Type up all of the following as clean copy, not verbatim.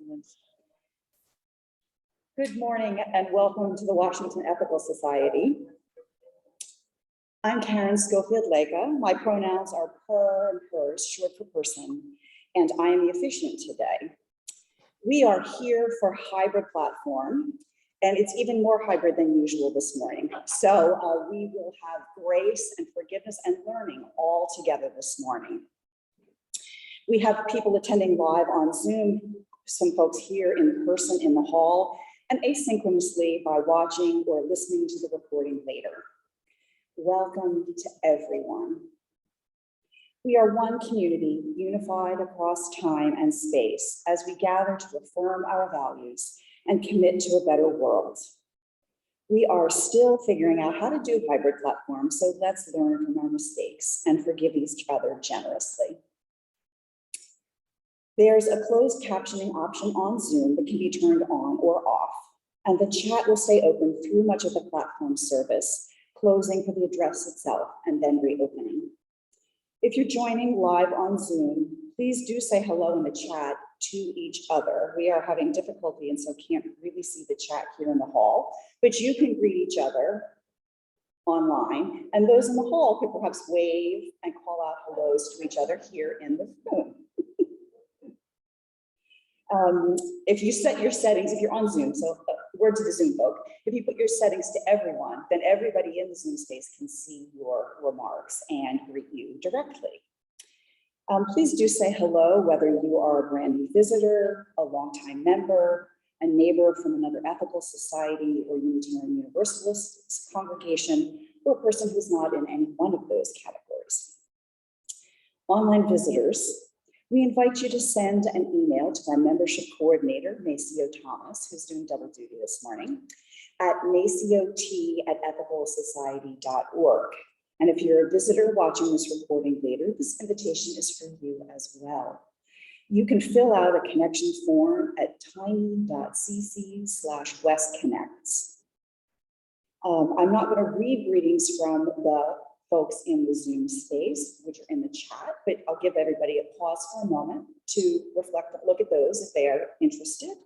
Excellent. Good morning and welcome to the Washington Ethical Society. I'm Karen Schofield-Leka. My pronouns are per and hers, short for person, and I am the officiant today. We are here for hybrid platform, and it's even more hybrid than usual this morning. So we will have grace and forgiveness and learning all together this morning. We have people attending live on Zoom, some folks here in person in the hall, and asynchronously by watching or listening to the recording later. Welcome to everyone. We are one community unified across time and space as we gather to affirm our values and commit to a better world. We are still figuring out how to do hybrid platforms, so let's learn from our mistakes and forgive each other generously. There's a closed captioning option on Zoom that can be turned on or off, and the chat will stay open through much of the platform service, closing for the address itself and then reopening. If you're joining live on Zoom, please do say hello in the chat to each other. We are having difficulty and so can't really see the chat here in the hall, but you can greet each other online, and those in the hall could perhaps wave and call out hellos to each other here in the room. If you set your settings, if you're on Zoom, so word to the Zoom folk, if you put your settings to everyone, then everybody in the Zoom space can see your remarks and greet you directly. Please do say hello, whether you are a brand new visitor, a longtime member, a neighbor from another ethical society or Unitarian Universalist congregation, or a person who's not in any one of those categories. Online visitors, we invite you to send an email to our membership coordinator, Maceo Thomas, who's doing double duty this morning, at maceot@ethicalsociety.org. And if you're a visitor watching this recording later, this invitation is for you as well. You can fill out a connection form at tiny.cc/westconnects. I'm not going to read greetings from the folks in the Zoom space, which are in the chat, but I'll give everybody a pause for a moment to reflect, look at those if they are interested.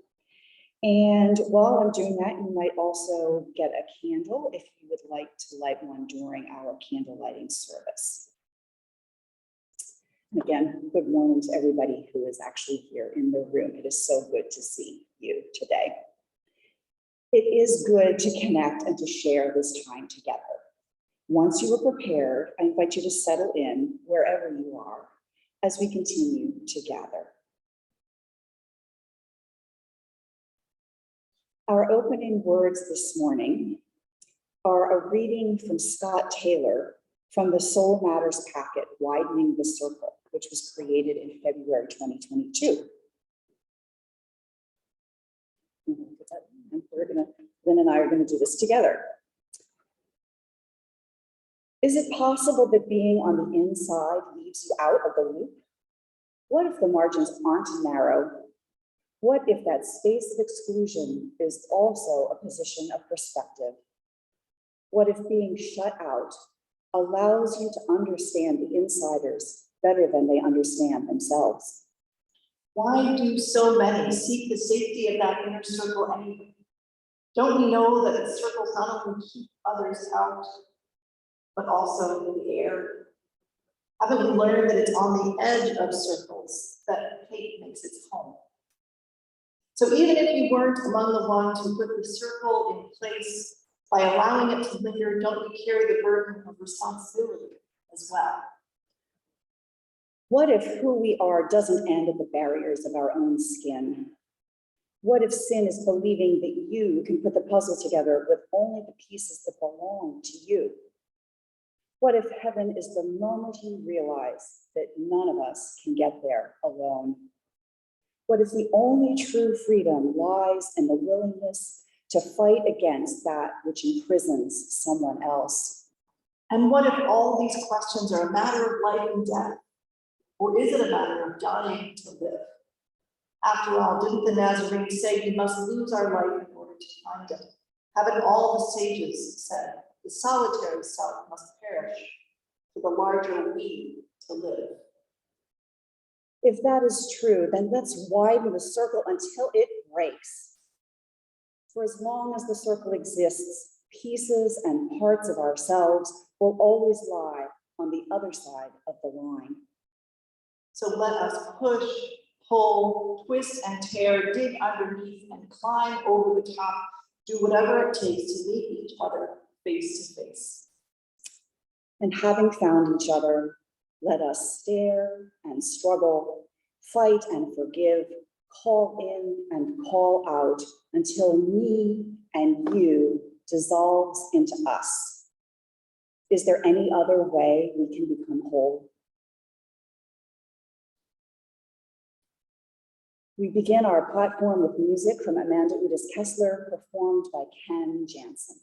And while I'm doing that, you might also get a candle if you would like to light one during our candle lighting service. And again, good morning to everybody who is actually here in the room. It is so good to see you today. It is good to connect and to share this time together. Once you are prepared, I invite you to settle in wherever you are as we continue to gather. Our opening words this morning are a reading from Scott Taylor from the Soul Matters packet, Widening the Circle, which was created in February 2022. Lynn and I are going to do this together. Is it possible that being on the inside leaves you out of the loop? What if the margins aren't narrow? What if that space of exclusion is also a position of perspective? What if being shut out allows you to understand the insiders better than they understand themselves? Why do so many seek the safety of that inner circle anyway? Don't we know that the circles not only keep others out, but also in the air? Haven't we learned that it's on the edge of circles that hate makes its home? So even if you weren't among the ones who put the circle in place by allowing it to linger, don't we carry the burden of responsibility as well? What if who we are doesn't end at the barriers of our own skin? What if sin is believing that you can put the puzzle together with only the pieces that belong to you? What if heaven is the moment you realize that none of us can get there alone? What if the only true freedom lies in the willingness to fight against that which imprisons someone else? And what if all these questions are a matter of life and death? Or is it a matter of dying to live? After all, didn't the Nazarene say we must lose our life in order to find it? Haven't all the sages said the solitary self must perish for the larger we to live? If that is true, then let's widen the circle until it breaks. For as long as the circle exists, pieces and parts of ourselves will always lie on the other side of the line. So let us push, pull, twist and tear, dig underneath and climb over the top, do whatever it takes to meet each other face to face. And having found each other, let us stare and struggle, fight and forgive, call in and call out until me and you dissolves into us. Is there any other way we can become whole? We begin our platform with music from Amanda Udis Kessler, performed by Ken Jansen.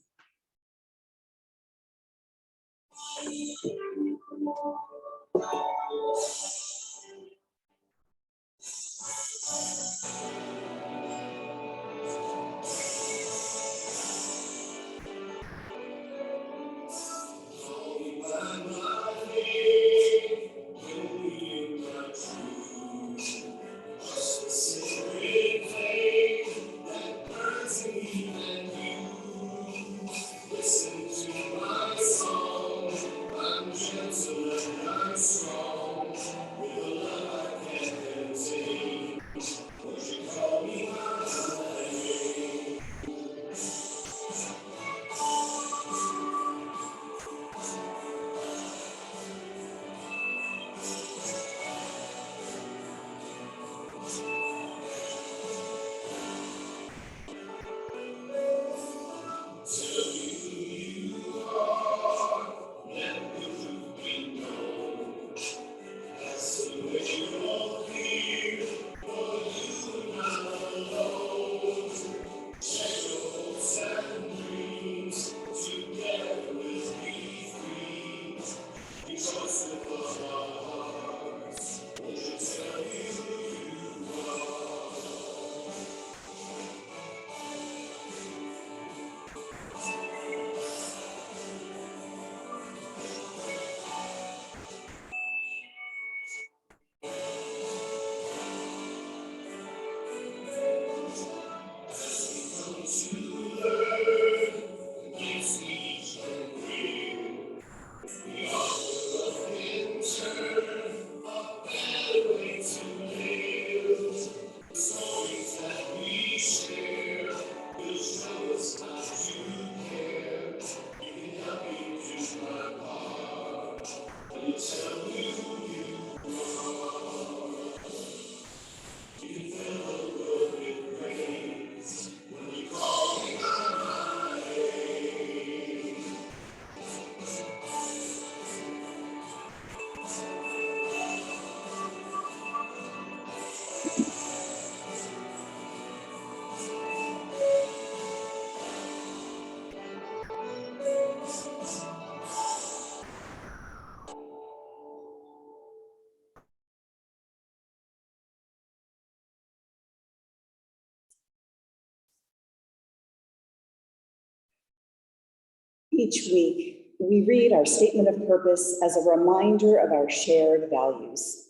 Each week, we read our statement of purpose as a reminder of our shared values.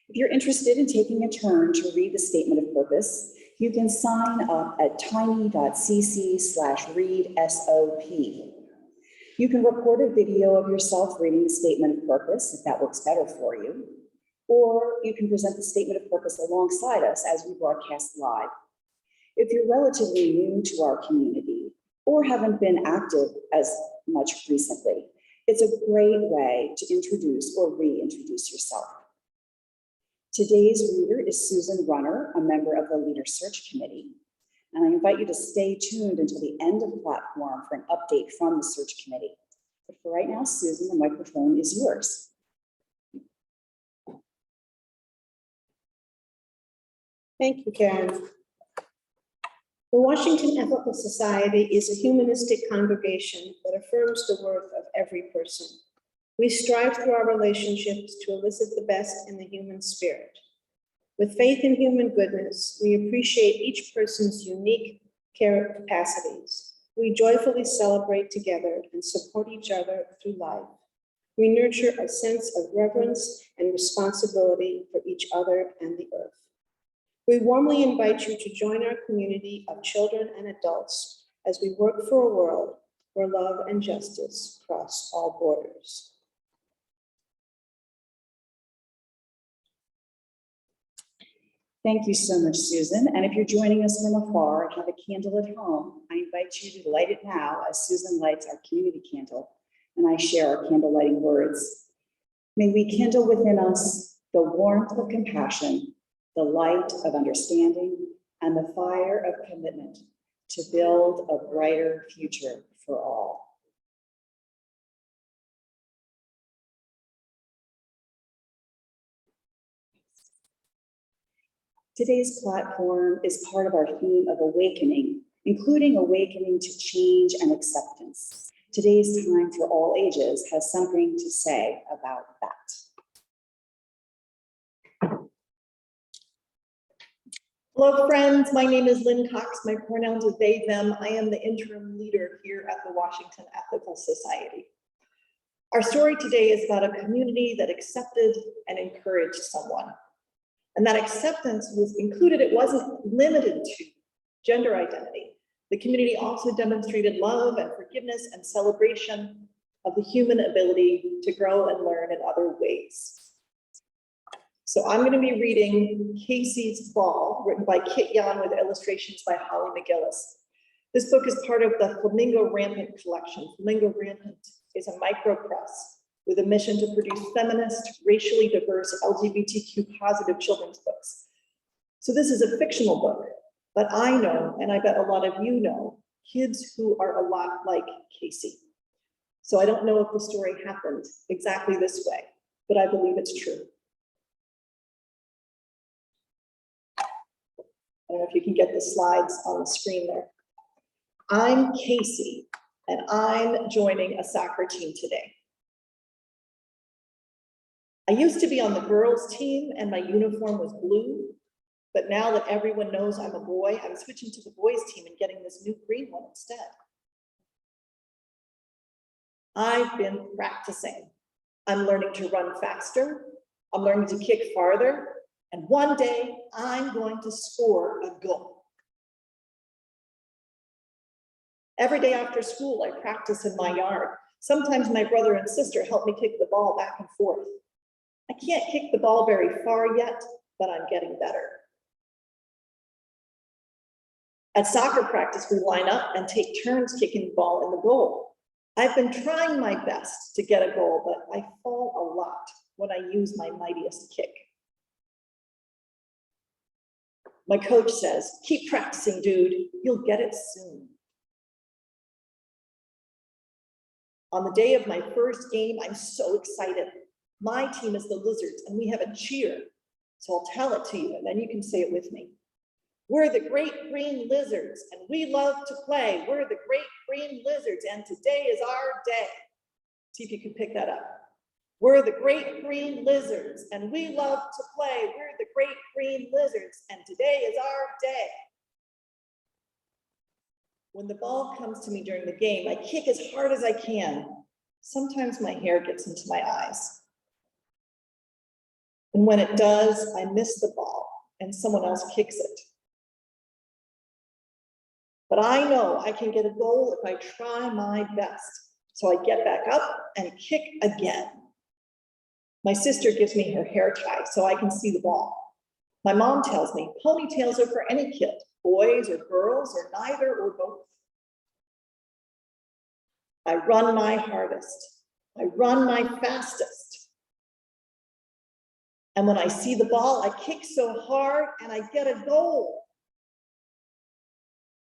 If you're interested in taking a turn to read the statement of purpose, you can sign up at tiny.cc/readsop. You can record a video of yourself reading the statement of purpose if that works better for you, or you can present the statement of purpose alongside us as we broadcast live. If you're relatively new to our community or haven't been active as much recently, it's a great way to introduce or reintroduce yourself. Today's reader is Susan Runner, a member of the Leader Search Committee. And I invite you to stay tuned until the end of the platform for an update from the Search Committee. But for right now, Susan, the microphone is yours. Thank you, Karen. The Washington Ethical Society is a humanistic congregation that affirms the worth of every person. We strive through our relationships to elicit the best in the human spirit. With faith in human goodness, we appreciate each person's unique capacities. We joyfully celebrate together and support each other through life. We nurture a sense of reverence and responsibility for each each other and the earth. We warmly invite you to join our community of children and adults as we work for a world where love and justice cross all borders. Thank you so much, Susan. And if you're joining us from afar and have a candle at home, I invite you to light it now as Susan lights our community candle and I share our candle lighting words. May we kindle within us the warmth of compassion, the light of understanding, and the fire of commitment to build a brighter future for all. Today's platform is part of our theme of awakening, including awakening to change and acceptance. Today's Time for All Ages has something to say about that. Hello, friends. My name is Lynn Cox. My pronouns are they, them. I am the interim leader here at the Washington Ethical Society. Our story today is about a community that accepted and encouraged someone. And that acceptance was included, it wasn't limited to gender identity. The community also demonstrated love and forgiveness and celebration of the human ability to grow and learn in other ways. So I'm going to be reading Casey's Ball, written by Kit Yan with illustrations by Holly McGillis. This book is part of the Flamingo Rampant collection. Flamingo Rampant is a micro press with a mission to produce feminist, racially diverse, LGBTQ positive children's books. So this is a fictional book, but I know, and I bet a lot of you know, kids who are a lot like Casey. So I don't know if the story happened exactly this way, but I believe it's true. I don't know if you can get the slides on the screen there. I'm Casey, and I'm joining a soccer team today. I used to be on the girls' team and my uniform was blue, but now that everyone knows I'm a boy, I'm switching to the boys' team and getting this new green one instead. I've been practicing. I'm learning to run faster. I'm learning to kick farther. And one day I'm going to score a goal. Every day after school, I practice in my yard. Sometimes my brother and sister help me kick the ball back and forth. I can't kick the ball very far yet, but I'm getting better. At soccer practice, we line up and take turns kicking the ball in the goal. I've been trying my best to get a goal, but I fall a lot when I use my mightiest kick. My coach says, keep practicing, dude. You'll get it soon. On the day of my first game, I'm so excited. My team is the Lizards, and we have a cheer. So I'll tell it to you, and then you can say it with me. We're the Great Green Lizards, and we love to play. We're the Great Green Lizards, and today is our day. See if you can pick that up. We're the Great Green Lizards, and we love to play. We're the Great Green Lizards, and today is our day. When the ball comes to me during the game, I kick as hard as I can. Sometimes my hair gets into my eyes. And when it does, I miss the ball and someone else kicks it. But I know I can get a goal if I try my best. So I get back up and kick again. My sister gives me her hair tie so I can see the ball. My mom tells me ponytails are for any kid, boys or girls or neither or both. I run my hardest. I run my fastest. And when I see the ball, I kick so hard and I get a goal.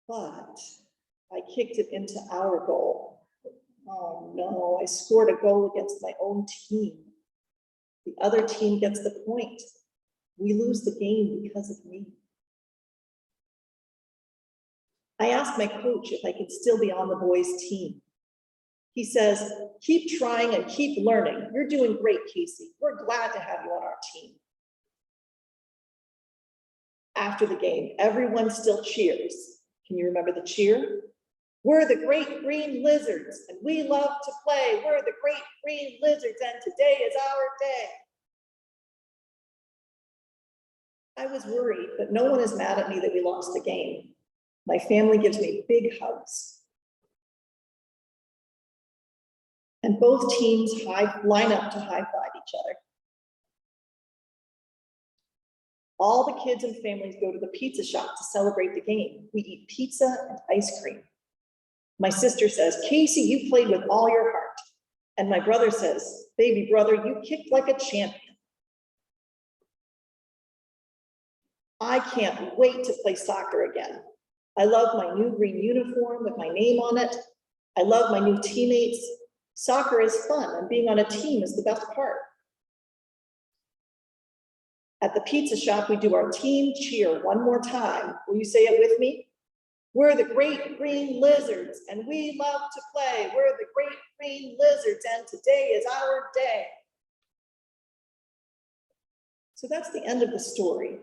But I kicked it into our goal. Oh no, I scored a goal against my own team. The other team gets the point. We lose the game because of me. I asked my coach if I could still be on the boys' team. He says, keep trying and keep learning. You're doing great, Casey. We're glad to have you on our team. After the game, everyone still cheers. Can you remember the cheer? We're the Great Green Lizards, and we love to play. We're the Great Green Lizards, and today is our day. I was worried, but no one is mad at me that we lost the game. My family gives me big hugs. And both teams line up to high-five each other. All the kids and families go to the pizza shop to celebrate the game. We eat pizza and ice cream. My sister says, Casey, you played with all your heart. And my brother says, baby brother, you kicked like a champion. I can't wait to play soccer again. I love my new green uniform with my name on it. I love my new teammates. Soccer is fun, and being on a team is the best part. At the pizza shop, we do our team cheer one more time. Will you say it with me? We're the great green lizards, and we love to play. We're the great green lizards, and today is our day. So that's the end of the story.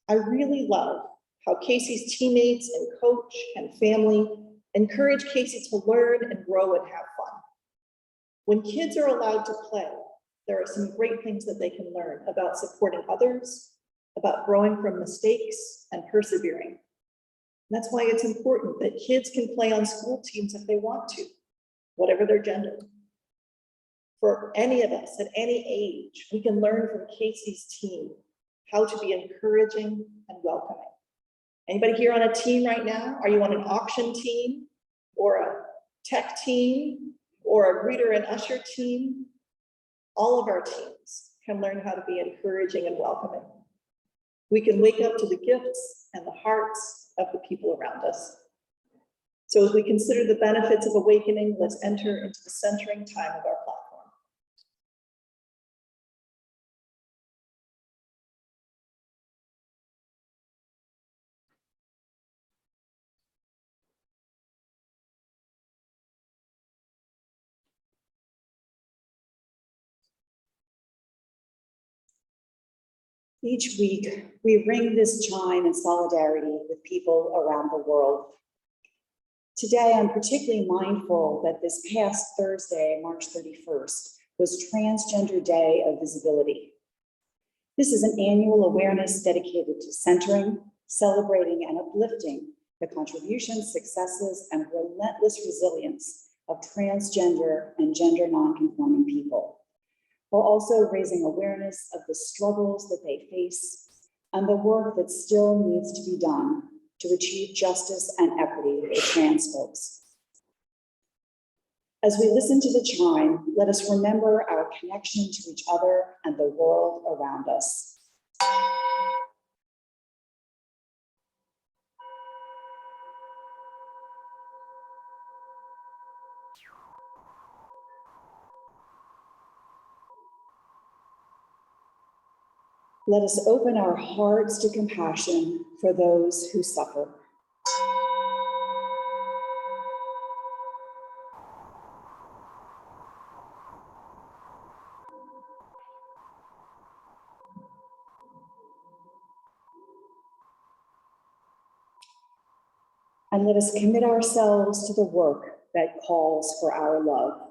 I really love how Casey's teammates and coach and family encourage Casey to learn and grow and have fun. When kids are allowed to play, there are some great things that they can learn about supporting others, about growing from mistakes and persevering. That's why it's important that kids can play on school teams if they want to, whatever their gender. For any of us at any age, we can learn from Casey's team how to be encouraging and welcoming. Anybody here on a team right now? Are you on an auction team or a tech team or a greeter and usher team? All of our teams can learn how to be encouraging and welcoming. We can wake up to the gifts and the hearts of the people around us. So as we consider the benefits of awakening, let's enter into the centering time of our platform. Each week, we ring this chime in solidarity with people around the world. Today, I'm particularly mindful that this past Thursday, March 31st, was Transgender Day of Visibility. This is an annual awareness dedicated to centering, celebrating, and uplifting the contributions, successes, and relentless resilience of transgender and gender non-conforming people, while also raising awareness of the struggles that they face and the work that still needs to be done to achieve justice and equity for trans folks. As we listen to the chime, let us remember our connection to each other and the world around us. Let us open our hearts to compassion for those who suffer. And let us commit ourselves to the work that calls for our love.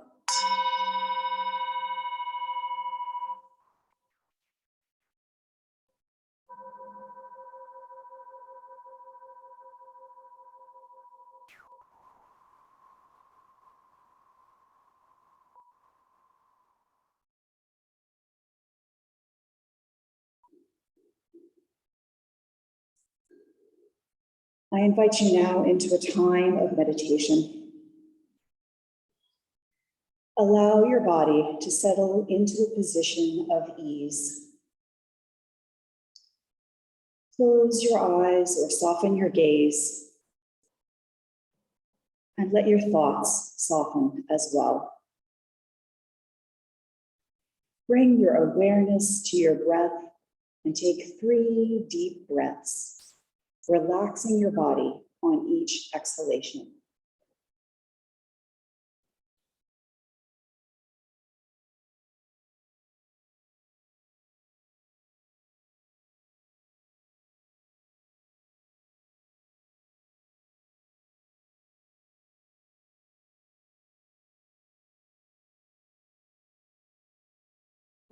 I invite you now into a time of meditation. Allow your body to settle into a position of ease. Close your eyes or soften your gaze, and let your thoughts soften as well. Bring your awareness to your breath and take 3 deep breaths, relaxing your body on each exhalation.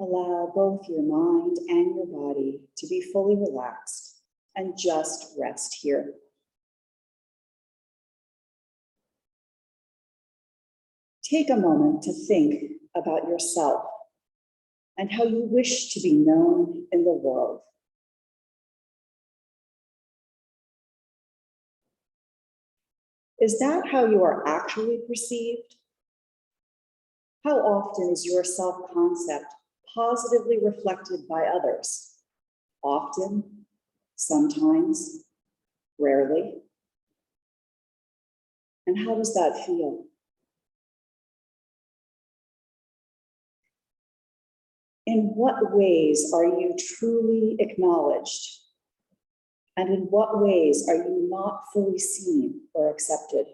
Allow both your mind and your body to be fully relaxed and just rest here. Take a moment to think about yourself and how you wish to be known in the world. Is that how you are actually perceived? How often is your self-concept positively reflected by others? Often, sometimes, rarely. And how does that feel? In what ways are you truly acknowledged? And in what ways are you not fully seen or accepted?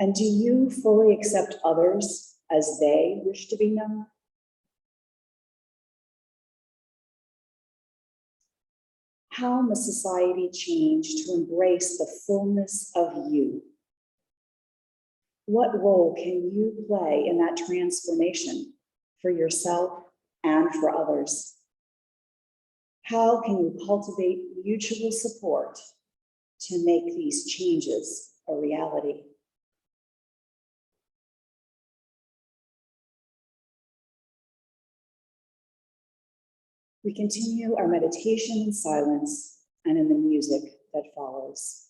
And do you fully accept others as they wish to be known? How must society change to embrace the fullness of you? What role can you play in that transformation for yourself and for others? How can you cultivate mutual support to make these changes a reality? We continue our meditation in silence and in the music that follows.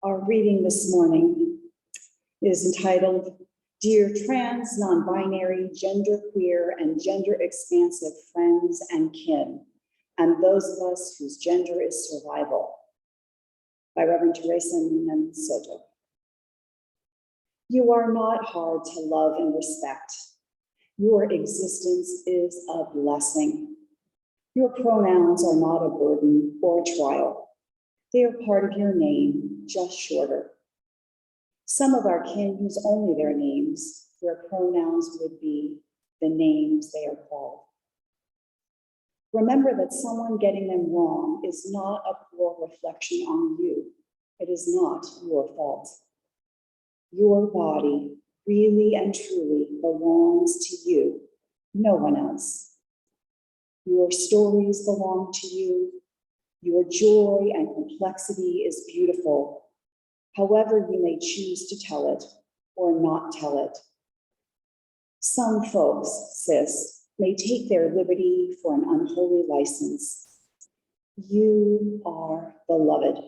Our reading this morning is entitled, Dear Trans, Non-Binary, Genderqueer, and Gender-Expansive Friends and Kin, and those of us whose gender is survival, by Reverend Teresa Noonan Soto. You are not hard to love and respect. Your existence is a blessing. Your pronouns are not a burden or a trial. They are part of your name, just shorter. Some of our kin use only their names, where pronouns would be the names they are called. Remember that someone getting them wrong is not a poor reflection on you. It is not your fault. Your body really and truly belongs to you, no one else. Your stories belong to you. Your joy and complexity is beautiful, however you may choose to tell it or not tell it. Some folks, sis, may take their liberty for an unholy license. You are beloved.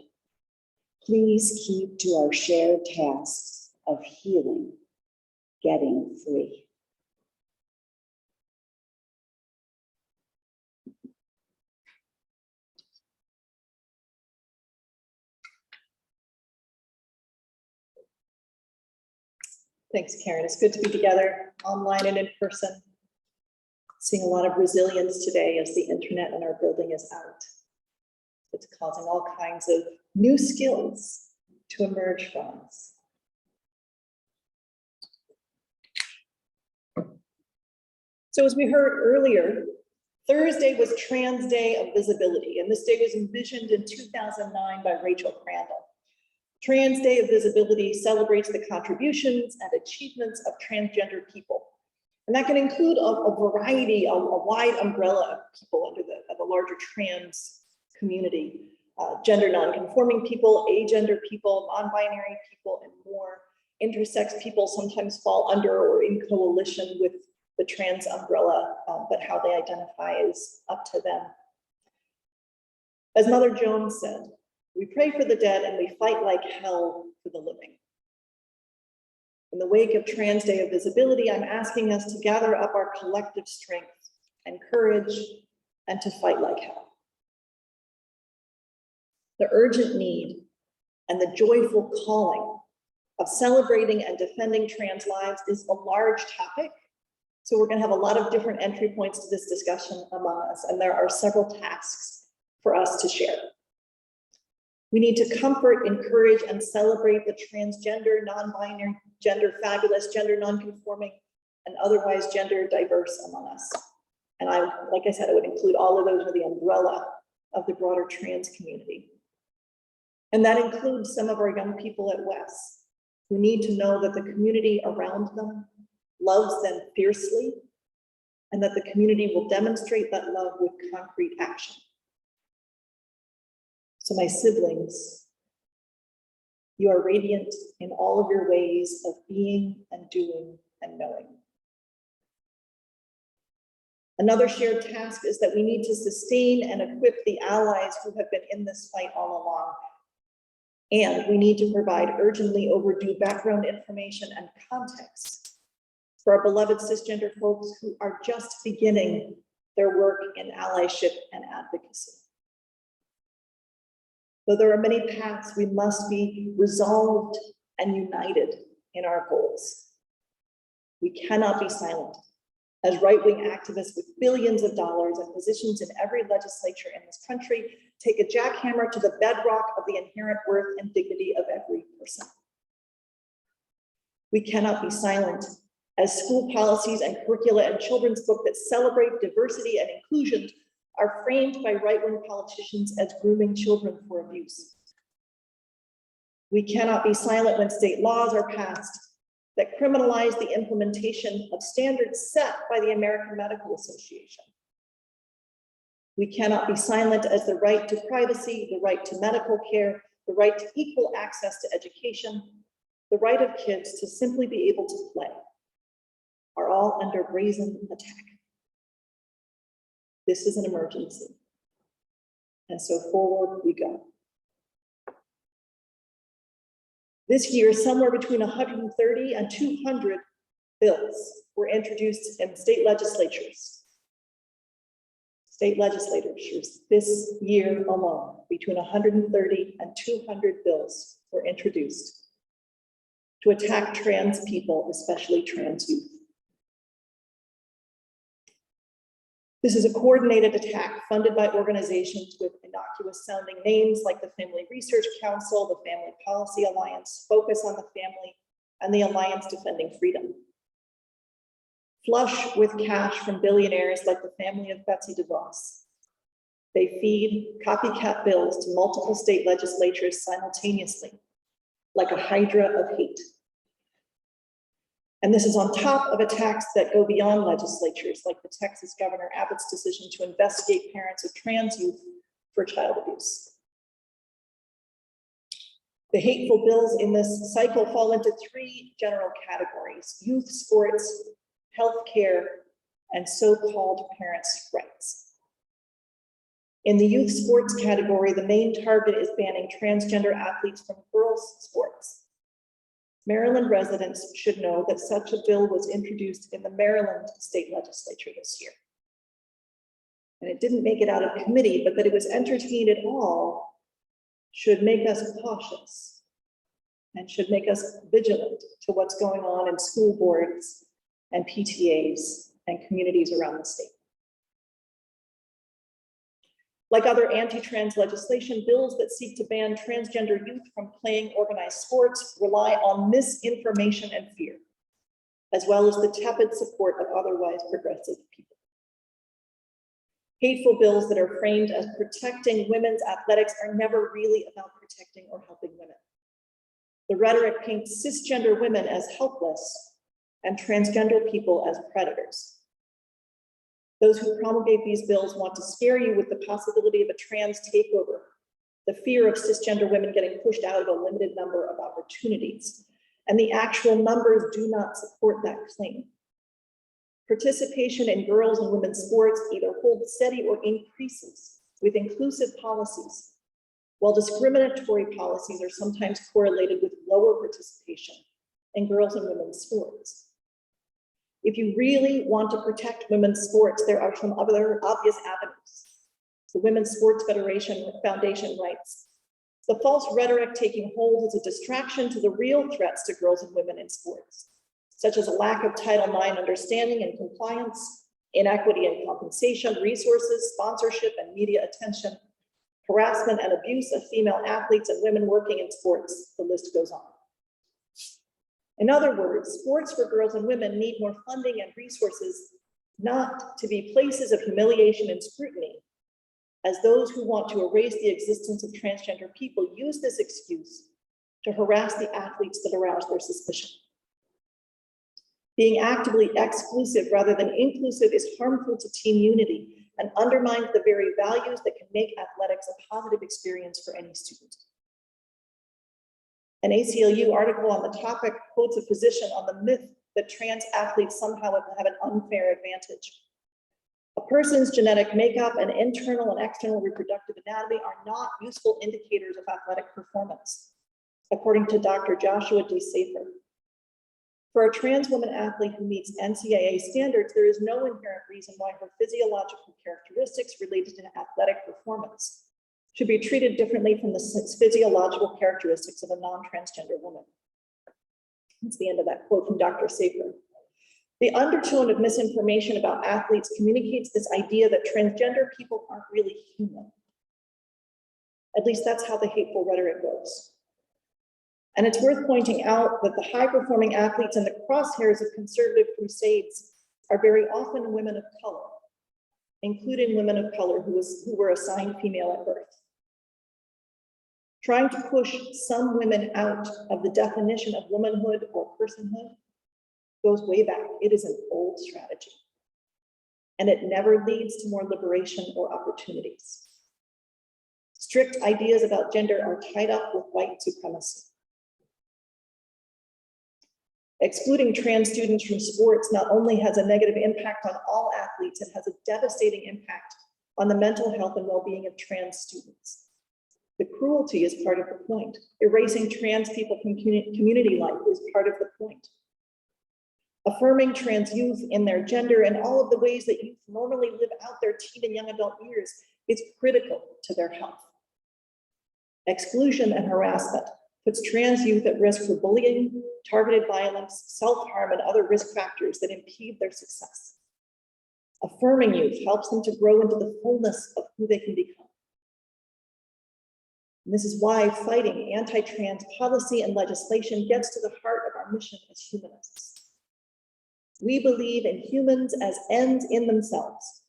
Please keep to our shared tasks of healing, getting free. Thanks, Karen. It's good to be together online and in person. Seeing a lot of resilience today as the internet in our building is out. It's causing all kinds of new skills to emerge from us. So as we heard earlier, Thursday was Trans Day of Visibility, and this day was envisioned in 2009 by Rachel Crandall. Trans Day of Visibility celebrates the contributions and achievements of transgender people. And that can include a variety, a wide umbrella of people under the larger trans community. Gender non-conforming people, agender people, non-binary people, and more. Intersex people sometimes fall under or in coalition with the trans umbrella, but how they identify is up to them. As Mother Jones said, we pray for the dead and we fight like hell for the living. In the wake of Trans Day of Visibility, I'm asking us to gather up our collective strength and courage and to fight like hell. The urgent need and the joyful calling of celebrating and defending trans lives is a large topic. So we're going to have a lot of different entry points to this discussion among us, and there are several tasks for us to share. We need to comfort, encourage, and celebrate the transgender, non-binary, gender fabulous, gender non-conforming, and otherwise gender diverse among us. And like I said, I would include all of those under the umbrella of the broader trans community. And that includes some of our young people at Wes who need to know that the community around them loves them fiercely, and that the community will demonstrate that love with concrete action. So my siblings, you are radiant in all of your ways of being and doing and knowing. Another shared task is that we need to sustain and equip the allies who have been in this fight all along. And we need to provide urgently overdue background information and context for our beloved cisgender folks who are just beginning their work in allyship and advocacy. Though there are many paths, we must be resolved and united in our goals. We cannot be silent as right-wing activists with billions of dollars and positions in every legislature in this country take a jackhammer to the bedrock of the inherent worth and dignity of every person. We cannot be silent as school policies and curricula and children's books that celebrate diversity and inclusion are framed by right-wing politicians as grooming children for abuse. We cannot be silent when state laws are passed that criminalize the implementation of standards set by the American Medical Association. We cannot be silent as the right to privacy, the right to medical care, the right to equal access to education, the right of kids to simply be able to play, are all under brazen attack. This is an emergency. And so forward we go. This year, somewhere between 130 and 200 bills were introduced in state legislatures. State legislatures this year alone, between 130 and 200 bills were introduced to attack trans people, especially trans youth. This is a coordinated attack funded by organizations with innocuous sounding names like the Family Research Council, the Family Policy Alliance, Focus on the Family, and the Alliance Defending Freedom. Flush with cash from billionaires like the family of Betsy DeVos. They feed copycat bills to multiple state legislatures simultaneously, like a hydra of hate. And this is on top of attacks that go beyond legislatures, like the Texas Governor Abbott's decision to investigate parents of trans youth for child abuse. The hateful bills in this cycle fall into three general categories: youth sports, healthcare, and so-called parents' rights. In the youth sports category, the main target is banning transgender athletes from girls' sports. Maryland residents should know that such a bill was introduced in the Maryland state legislature this year. And it didn't make it out of committee, but that it was entertained at all should make us cautious and should make us vigilant to what's going on in school boards and PTAs and communities around the state. Like other anti-trans legislation, bills that seek to ban transgender youth from playing organized sports rely on misinformation and fear, as well as the tepid support of otherwise progressive people. Hateful bills that are framed as protecting women's athletics are never really about protecting or helping women. The rhetoric paints cisgender women as helpless and transgender people as predators. Those who promulgate these bills want to scare you with the possibility of a trans takeover, the fear of cisgender women getting pushed out of a limited number of opportunities, and the actual numbers do not support that claim. Participation in girls' and women's sports either holds steady or increases with inclusive policies, while discriminatory policies are sometimes correlated with lower participation in girls' and women's sports. If you really want to protect women's sports, there are some other obvious avenues. The Women's Sports Foundation writes, the false rhetoric taking hold is a distraction to the real threats to girls and women in sports, such as a lack of Title IX understanding and compliance, inequity in compensation, resources, sponsorship, and media attention, harassment and abuse of female athletes and women working in sports. The list goes on. In other words, sports for girls and women need more funding and resources, not to be places of humiliation and scrutiny, as those who want to erase the existence of transgender people use this excuse to harass the athletes that arouse their suspicion. Being actively exclusive rather than inclusive is harmful to team unity and undermines the very values that can make athletics a positive experience for any student. An ACLU article on the topic quotes a position on the myth that trans athletes somehow have an unfair advantage. A person's genetic makeup and internal and external reproductive anatomy are not useful indicators of athletic performance, according to Dr. Joshua D. Safer. For a trans woman athlete who meets NCAA standards, there is no inherent reason why her physiological characteristics related to athletic performance should be treated differently from the physiological characteristics of a non-transgender woman. That's the end of that quote from Dr. Safer. The undertone of misinformation about athletes communicates this idea that transgender people aren't really human. At least that's how the hateful rhetoric goes. And it's worth pointing out that the high-performing athletes in the crosshairs of conservative crusades are very often women of color, including women of color who were assigned female at birth. Trying to push some women out of the definition of womanhood or personhood goes way back. It is an old strategy, and it never leads to more liberation or opportunities. Strict ideas about gender are tied up with white supremacy. Excluding trans students from sports not only has a negative impact on all athletes, it has a devastating impact on the mental health and well-being of trans students. The cruelty is part of the point. Erasing trans people from community life is part of the point. Affirming trans youth in their gender and all of the ways that youth normally live out their teen and young adult years is critical to their health. Exclusion and harassment puts trans youth at risk for bullying, targeted violence, self-harm, and other risk factors that impede their success. Affirming youth helps them to grow into the fullness of who they can become. And this is why fighting anti-trans policy and legislation gets to the heart of our mission as humanists. We believe in humans as ends in themselves.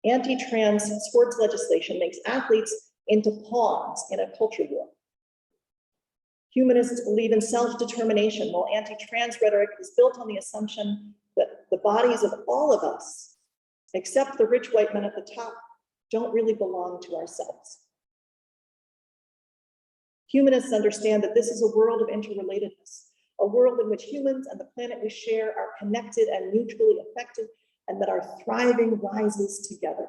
Anti-trans sports legislation makes athletes into pawns in a culture war. Humanists believe in self-determination, while anti-trans rhetoric is built on the assumption that the bodies of all of us, except the rich white men at the top, don't really belong to ourselves. Humanists understand that this is a world of interrelatedness, a world in which humans and the planet we share are connected and mutually affected, and that our thriving rises together.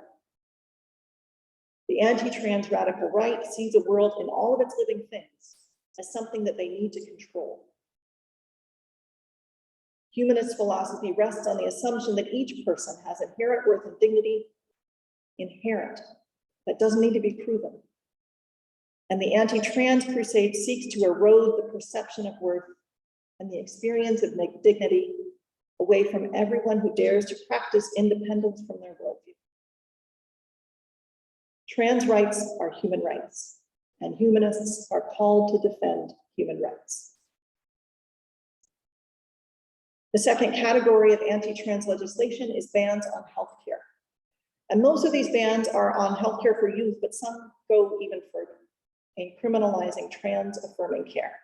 The anti-trans radical right sees a world in all of its living things as something that they need to control. Humanist philosophy rests on the assumption that each person has inherent worth and dignity, inherent, that doesn't need to be proven. And the anti-trans crusade seeks to erode the perception of worth and the experience of dignity away from everyone who dares to practice independence from their worldview. Trans rights are human rights, and humanists are called to defend human rights. The second category of anti-trans legislation is bans on healthcare. And most of these bans are on healthcare for youth, but some go even further in criminalizing trans-affirming care.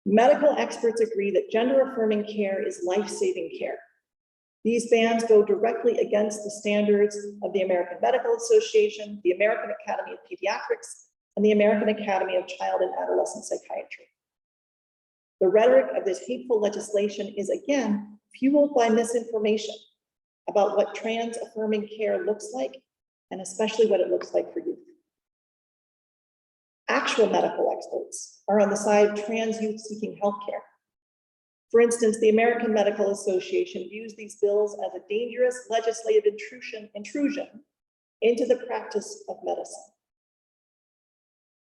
Medical experts agree that gender-affirming care is life-saving care. These bans go directly against the standards of the American Medical Association, the American Academy of Pediatrics, and the American Academy of Child and Adolescent Psychiatry. The rhetoric of this hateful legislation is again fueled by misinformation about what trans-affirming care looks like, and especially what it looks like for youth. Actual medical experts are on the side of trans youth seeking healthcare. For instance, the American Medical Association views these bills as a dangerous legislative intrusion into the practice of medicine.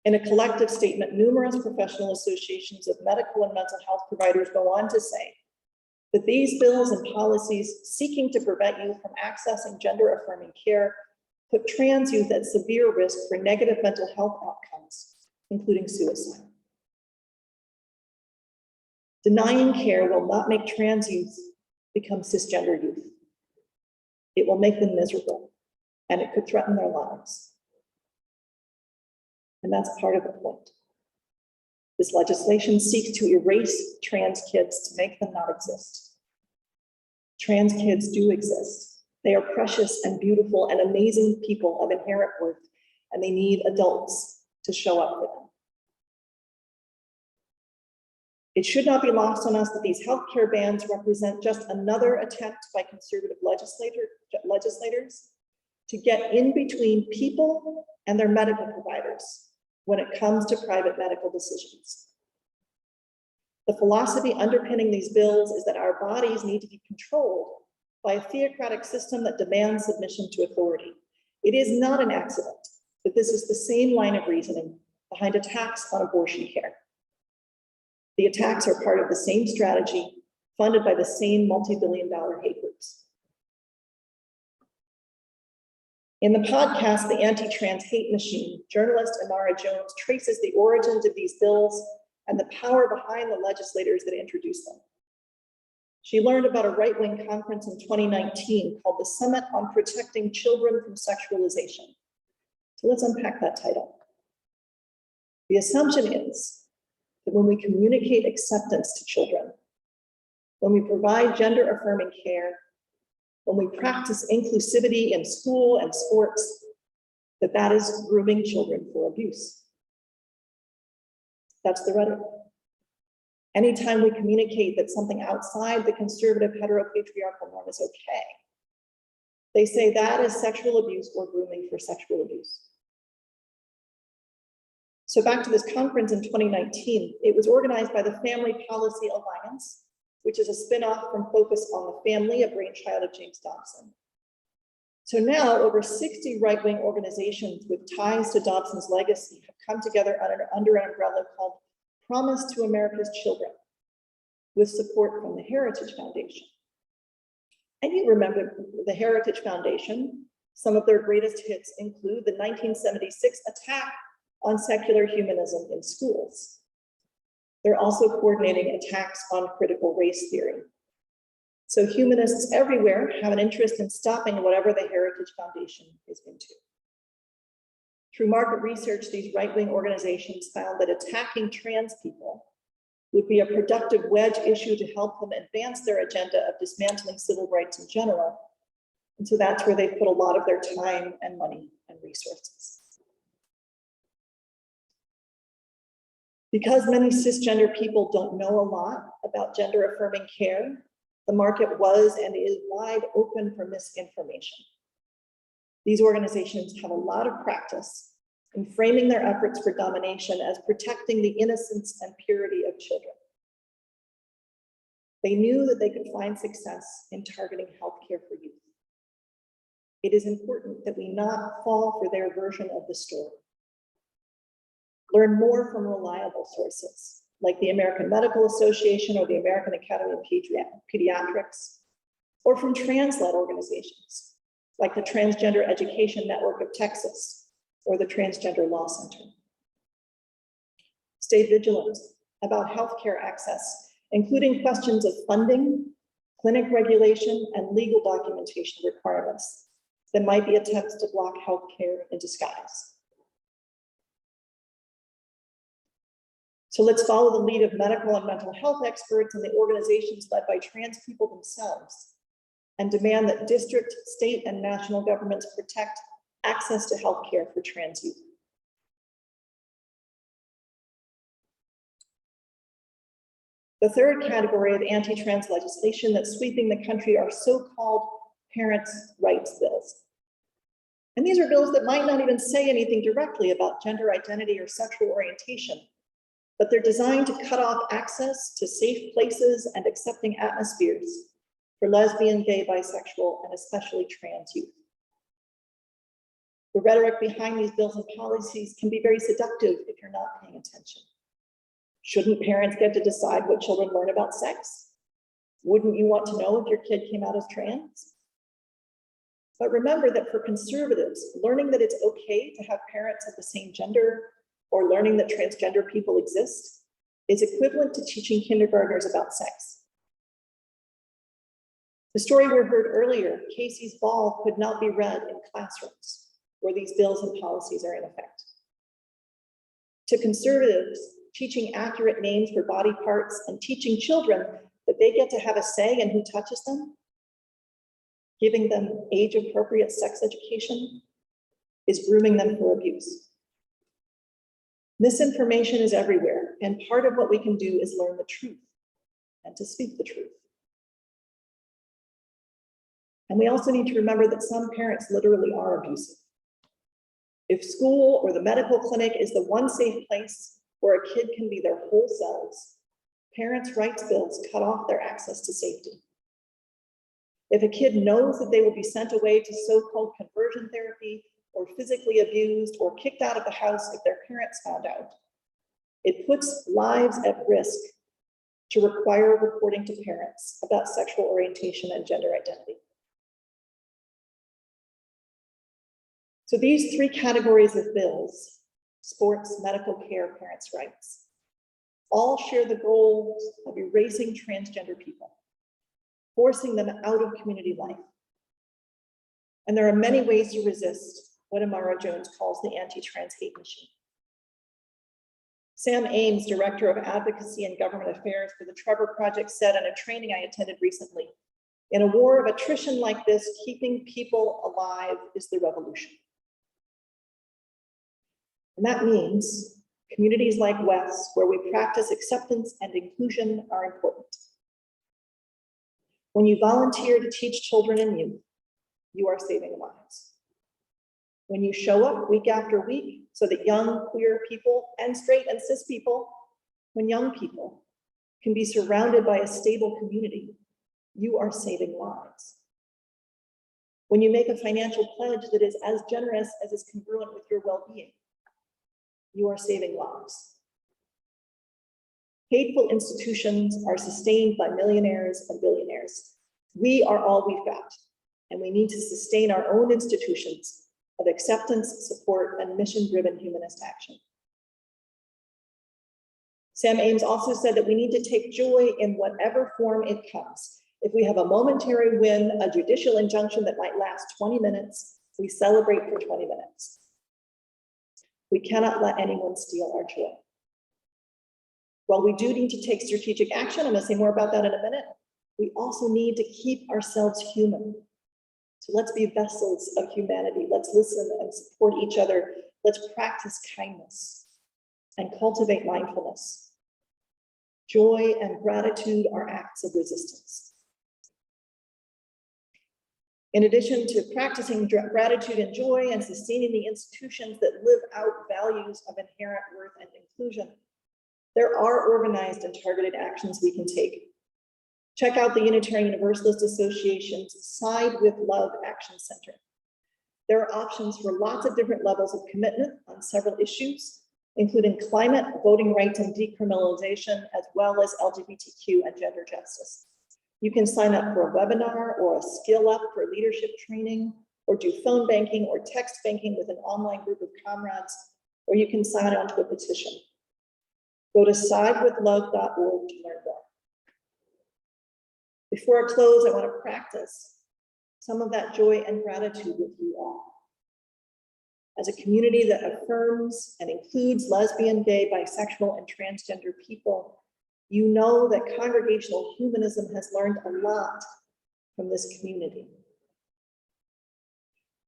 In a collective statement, numerous professional associations of medical and mental health providers go on to say that these bills and policies seeking to prevent youth from accessing gender-affirming care put trans youth at severe risk for negative mental health outcomes, including suicide. Denying care will not make trans youth become cisgender youth. It will make them miserable, and it could threaten their lives. And that's part of the point. This legislation seeks to erase trans kids to make them not exist. Trans kids do exist. They are precious and beautiful and amazing people of inherent worth, and they need adults to show up for them. It should not be lost on us that these healthcare bans represent just another attempt by conservative legislators to get in between people and their medical providers when it comes to private medical decisions. The philosophy underpinning these bills is that our bodies need to be controlled by a theocratic system that demands submission to authority. It is not an accident that this is the same line of reasoning behind attacks on abortion care. The attacks are part of the same strategy funded by the same multi-billion-dollar hate groups. In the podcast, The Anti-Trans Hate Machine, journalist Amara Jones traces the origins of these bills and the power behind the legislators that introduced them. She learned about a right-wing conference in 2019 called the Summit on Protecting Children from Sexualization. So let's unpack that title. The assumption is that when we communicate acceptance to children, when we provide gender-affirming care, when we practice inclusivity in school and sports, that is grooming children for abuse. That's the rhetoric. Anytime we communicate that something outside the conservative heteropatriarchal norm is okay, they say that is sexual abuse or grooming for sexual abuse. So back to this conference in 2019, it was organized by the Family Policy Alliance, which is a spin-off from Focus on the Family, a brainchild of James Dobson. So now over 60 right-wing organizations with ties to Dobson's legacy have come together under an umbrella called Promise to America's Children, with support from the Heritage Foundation. And you remember the Heritage Foundation. Some of their greatest hits include the 1976 attack on secular humanism in schools. They're also coordinating attacks on critical race theory. So humanists everywhere have an interest in stopping whatever the Heritage Foundation is into. Through market research, these right-wing organizations found that attacking trans people would be a productive wedge issue to help them advance their agenda of dismantling civil rights in general. And so that's where they put a lot of their time and money and resources. Because many cisgender people don't know a lot about gender-affirming care, the market was and is wide open for misinformation. These organizations have a lot of practice in framing their efforts for domination as protecting the innocence and purity of children. They knew that they could find success in targeting healthcare for youth. It is important that we not fall for their version of the story. Learn more from reliable sources, like the American Medical Association or the American Academy of Pediatrics, or from trans-led organizations, like the Transgender Education Network of Texas, or the Transgender Law Center. Stay vigilant about healthcare access, including questions of funding, clinic regulation, and legal documentation requirements that might be attempts to block healthcare in disguise. So let's follow the lead of medical and mental health experts and the organizations led by trans people themselves and demand that district, state, and national governments protect access to healthcare for trans youth. The third category of anti-trans legislation that's sweeping the country are so-called parents' rights bills. And these are bills that might not even say anything directly about gender identity or sexual orientation, but they're designed to cut off access to safe places and accepting atmospheres for lesbian, gay, bisexual, and especially trans youth. The rhetoric behind these bills and policies can be very seductive if you're not paying attention. Shouldn't parents get to decide what children learn about sex? Wouldn't you want to know if your kid came out as trans? But remember that for conservatives, learning that it's okay to have parents of the same gender or learning that transgender people exist is equivalent to teaching kindergartners about sex. The story we heard earlier, Casey's ball, could not be read in classrooms where these bills and policies are in effect. To conservatives, teaching accurate names for body parts and teaching children that they get to have a say in who touches them, giving them age-appropriate sex education, is grooming them for abuse. Misinformation is everywhere, and part of what we can do is learn the truth and to speak the truth. And we also need to remember that some parents literally are abusive. If school or the medical clinic is the one safe place where a kid can be their whole selves, parents' rights bills cut off their access to safety. If a kid knows that they will be sent away to so-called conversion therapy or physically abused or kicked out of the house if their parents found out, it puts lives at risk to require reporting to parents about sexual orientation and gender identity. So these three categories of bills, sports, medical care, parents' rights, all share the goals of erasing transgender people, forcing them out of community life. And there are many ways to resist what Amara Jones calls the anti-trans hate machine. Sam Ames, Director of Advocacy and Government Affairs for the Trevor Project, said in a training I attended recently, "In a war of attrition like this, keeping people alive is the revolution." And that means Communities like Wes, where we practice acceptance and inclusion, are important. When you volunteer to teach children and youth, you are saving lives. When you show up week after week so that young queer people and straight and cis people, when young people can be surrounded by a stable community, you are saving lives. When you make a financial pledge that is as generous as is congruent with your well-being, you are saving lives. Hateful institutions are sustained by millionaires and billionaires. We are all we've got, and we need to sustain our own institutions of acceptance, support, and mission-driven humanist action. Sam Ames also said that we need to take joy in whatever form it comes. If we have a momentary win, a judicial injunction that might last 20 minutes, we celebrate for 20 minutes. We cannot let anyone steal our joy. While we do need to take strategic action, I'm going to say more about that in a minute, we also need to keep ourselves human. So let's be vessels of humanity. Let's listen and support each other. Let's practice kindness and cultivate mindfulness. Joy and gratitude are acts of resistance. In addition to practicing gratitude and joy and sustaining the institutions that live out values of inherent worth and inclusion, there are organized and targeted actions we can take. Check out the Unitarian Universalist Association's Side with Love Action Center. There are options for lots of different levels of commitment on several issues, including climate, voting rights, and decriminalization, as well as LGBTQ and gender justice. You can sign up for a webinar or a skill up for leadership training, or do phone banking or text banking with an online group of comrades, or you can sign on to a petition. Go to sidewithlove.org to learn more. Before I close, I want to practice some of that joy and gratitude with you all. As a community that affirms and includes lesbian, gay, bisexual, and transgender people, you know that congregational humanism has learned a lot from this community.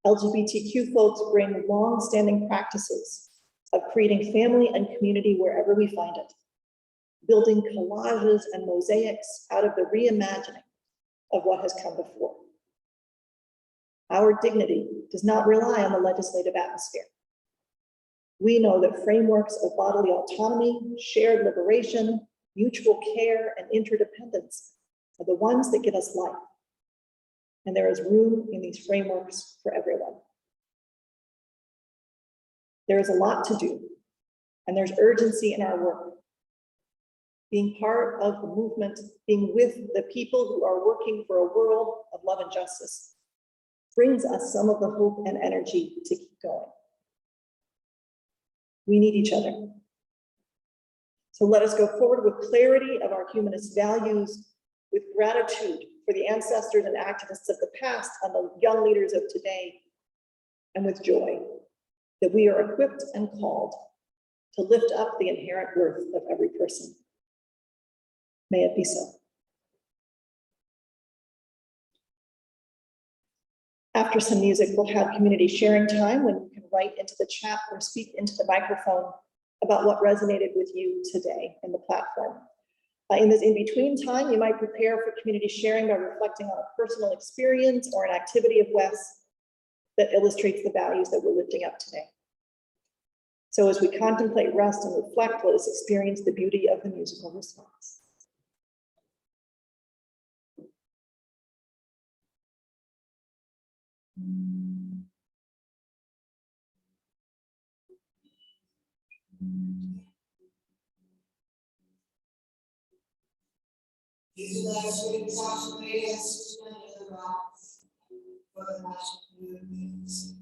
LGBTQ folks bring long-standing practices of creating family and community wherever we find it, building collages and mosaics out of the reimagining of what has come before. Our dignity does not rely on the legislative atmosphere. We know that frameworks of bodily autonomy, shared liberation, mutual care, and interdependence are the ones that give us life. And there is room in these frameworks for everyone. There is a lot to do, and there's urgency in our work. Being part of the movement, being with the people who are working for a world of love and justice, brings us some of the hope and energy to keep going. We need each other. So let us go forward with clarity of our humanist values, with gratitude for the ancestors and activists of the past and the young leaders of today, and with joy that we are equipped and called to lift up the inherent worth of every person. May it be so. After some music, we'll have community sharing time when you can write into the chat or speak into the microphone about what resonated with you today in the platform. In this in-between time, you might prepare for community sharing by reflecting on a personal experience or an activity of Wes that illustrates the values that we're lifting up today. So as we contemplate, rest, and reflect, let us experience the beauty of the musical response. These last weeks also made us suspend the rocks for the national movements.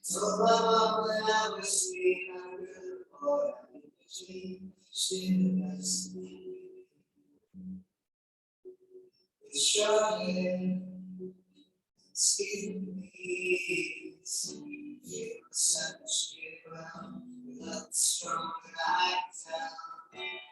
So love when I was sweet, I will pour between still asleep. Struggling, excuse me, feel such a ground, without the strong that I found.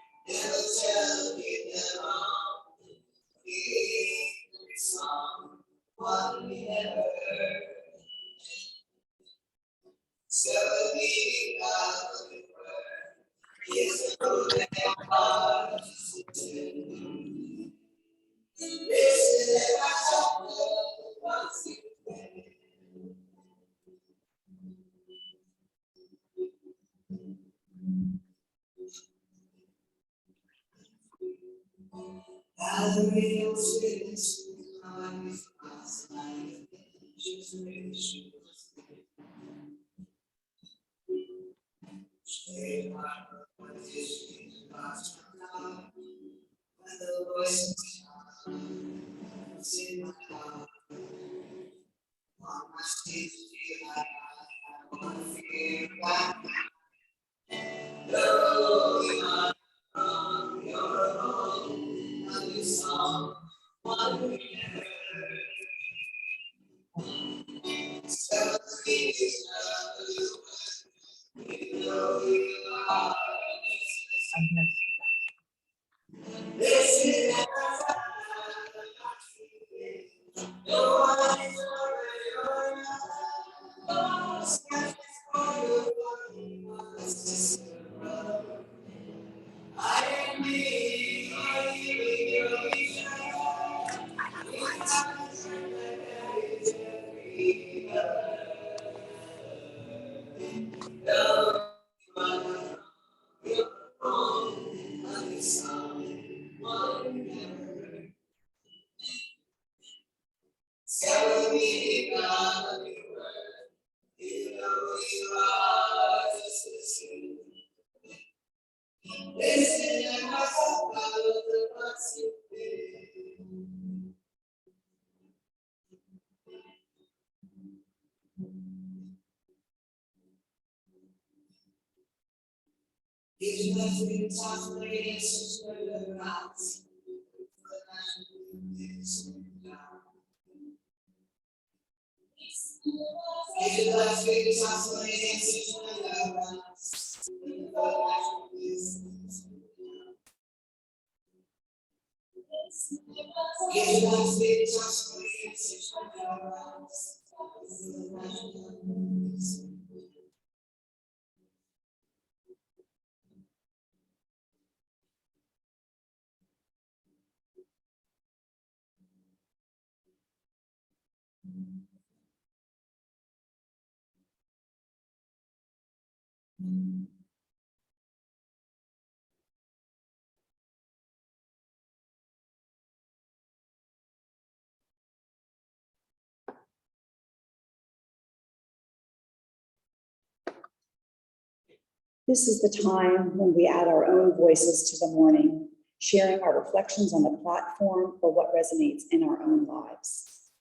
This is the time when we add our own voices to the morning, sharing our reflections on the platform or what resonates in our own lives.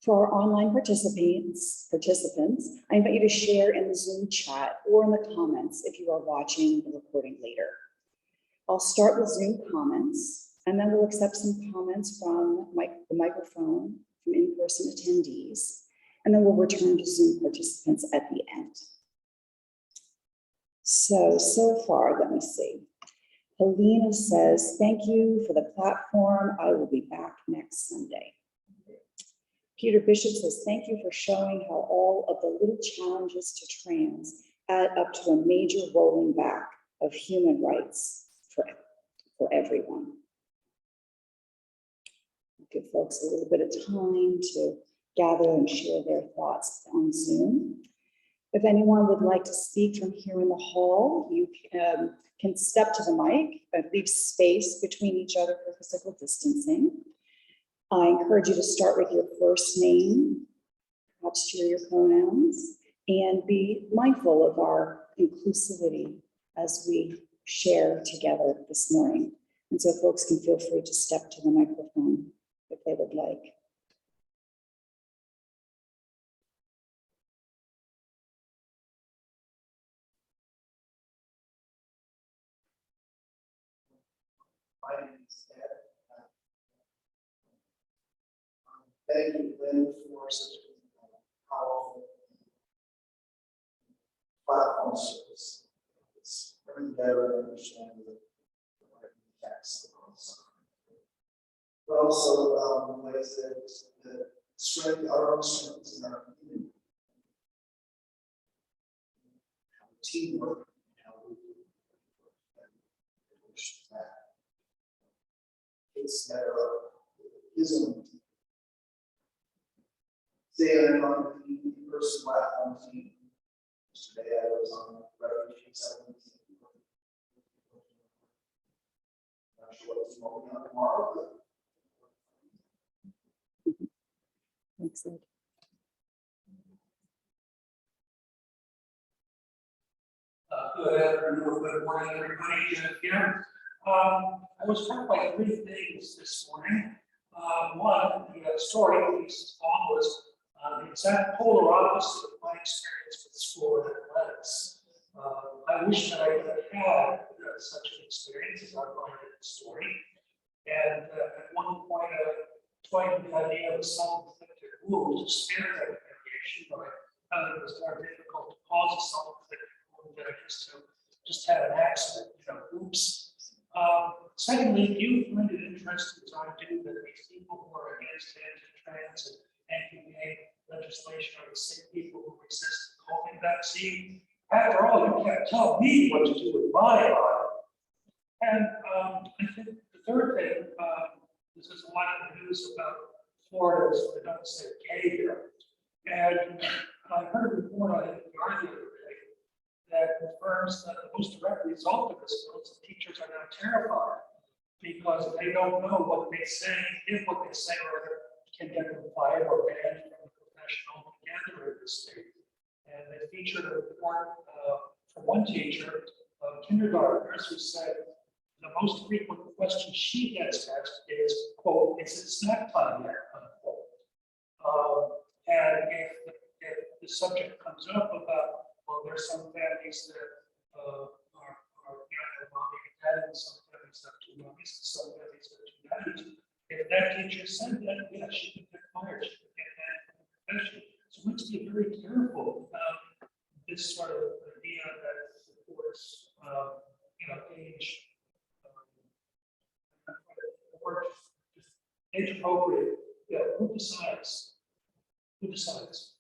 For our online participants, I invite you to share in the Zoom chat or in the comments if you are watching the recording later. I'll start with Zoom comments, and then we'll accept some comments from the microphone from in-person attendees, and then we'll return to Zoom participants at the end. So far, let me see. Helena says, thank you for the platform. I will be back next Sunday. Peter Bishop says, thank you for showing how all of the little challenges to trans add up to a major rolling back of human rights for everyone. Give folks a little bit of time to gather and share their thoughts on Zoom. If anyone would like to speak from here in the hall, you can step to the mic and leave space between each other for physical distancing. I encourage you to start with your first name, perhaps share your pronouns, and be mindful of our inclusivity as we share together this morning. And so folks can feel free to step to the microphone if they would like. My name is Ed. Thank you, Lynn, for such a powerful platform service. It's bringing together and understanding the text. But also, like I said, the strength, our own strengths in our community. Teamwork, how we push that. It's never isn't. Today I'm on the first platform team. Yesterday I was on the refugee 17. Not sure what's going on tomorrow, but Excellent. Good afternoon, good morning, everybody. Here, I was struck by three things this morning. One, the story piece was the exact polar opposite of my experience with school athletics. I wish that I could have had such an experience as outlined in the story. And at one point, toyed with the idea of self-inflicted wounds to spare that variation, but I found it was more difficult to cause a self-inflicted wound than just had an accident, oops. Secondly, do you find it interesting as I do that these people who are against anti-trans and anti-gay legislation are the same people who resist the COVID vaccine? After all, you can't tell me what to do with my body. And I think the third thing, this is a lot of news about Florida's, they don't say gay here. And I heard a report on NPR the other day that confirms that the most direct result of this bill is that teachers are now terrified because they don't know what they say, if what they say can get them fired or banned from the professional together in the state. And they featured a report from one teacher of kindergartners who said the most frequent question she gets asked is, quote, is it snack time yet, unquote. And if the subject comes up about, well, there's some families that are have mommy and daddy, and some families have two mommies, and some families have two daddies. If that teacher said that, yeah, she could get fired, she could get banned from the profession. So we have to be very careful about this sort of idea that supports, age, or age appropriate. Yeah, who decides? Who decides?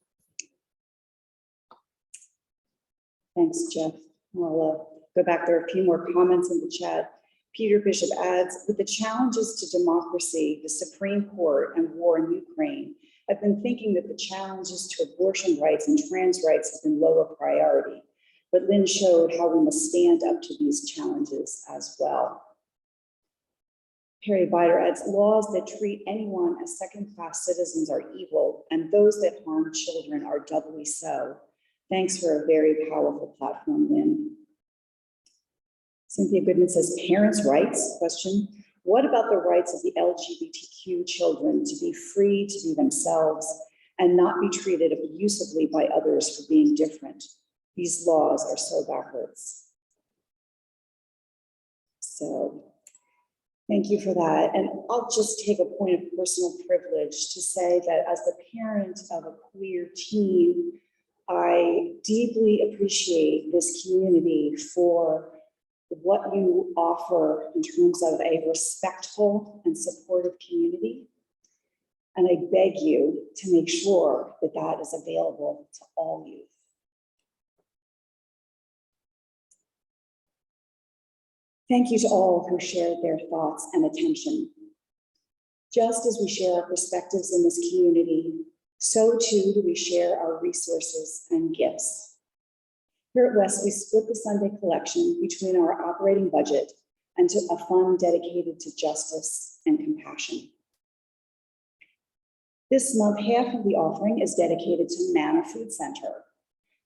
Thanks, Jeff. I'll go back. There are a few more comments in the chat. Peter Bishop adds, with the challenges to democracy, the Supreme Court, and war in Ukraine, I've been thinking that the challenges to abortion rights and trans rights have been lower priority. But Lynn showed how we must stand up to these challenges as well. Perry Bider adds, laws that treat anyone as second-class citizens are evil, and those that harm children are doubly so. Thanks for a very powerful platform, Lynn. Cynthia Goodman says, parents' rights, question. What about the rights of the LGBTQ children to be free to be themselves and not be treated abusively by others for being different? These laws are so backwards. So thank you for that. And I'll just take a point of personal privilege to say that as the parent of a queer teen, I deeply appreciate this community for what you offer in terms of a respectful and supportive community. And I beg you to make sure that that is available to all youth. Thank you to all who shared their thoughts and attention. Just as we share our perspectives in this community, so too do we share our resources and gifts. Here at West, we split the Sunday collection between our operating budget and to a fund dedicated to justice and compassion. This month, half of the offering is dedicated to Manna Food Center.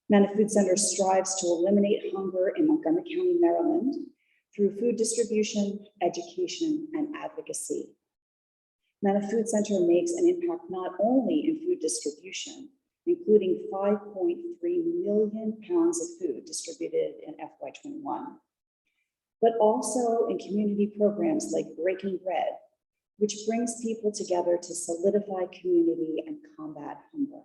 Manna Food Center strives to eliminate hunger in Montgomery County, Maryland, through food distribution, education, and advocacy. Manna Food Center makes an impact not only in food distribution, including 5.3 million pounds of food distributed in FY21, but also in community programs like Breaking Bread, which brings people together to solidify community and combat hunger.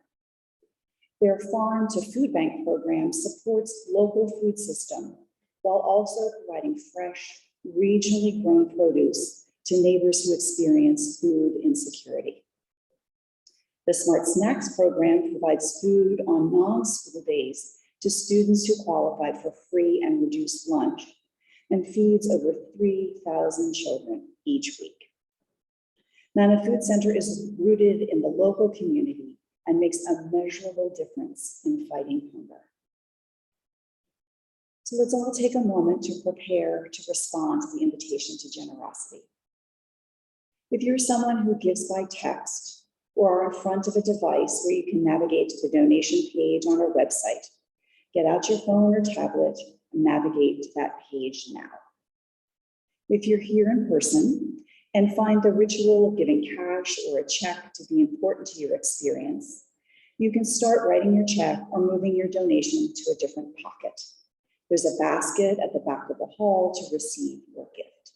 Their farm to food bank program supports local food system while also providing fresh, regionally grown produce to neighbors who experience food insecurity. The Smart Snacks program provides food on non-school days to students who qualified for free and reduced lunch and feeds over 3,000 children each week. Manna Food Center is rooted in the local community and makes a measurable difference in fighting hunger. So let's all take a moment to prepare to respond to the invitation to generosity. If you're someone who gives by text, or are in front of a device where you can navigate to the donation page on our website, get out your phone or tablet and navigate to that page now. If you're here in person and find the ritual of giving cash or a check to be important to your experience, you can start writing your check or moving your donation to a different pocket. There's a basket at the back of the hall to receive your gift.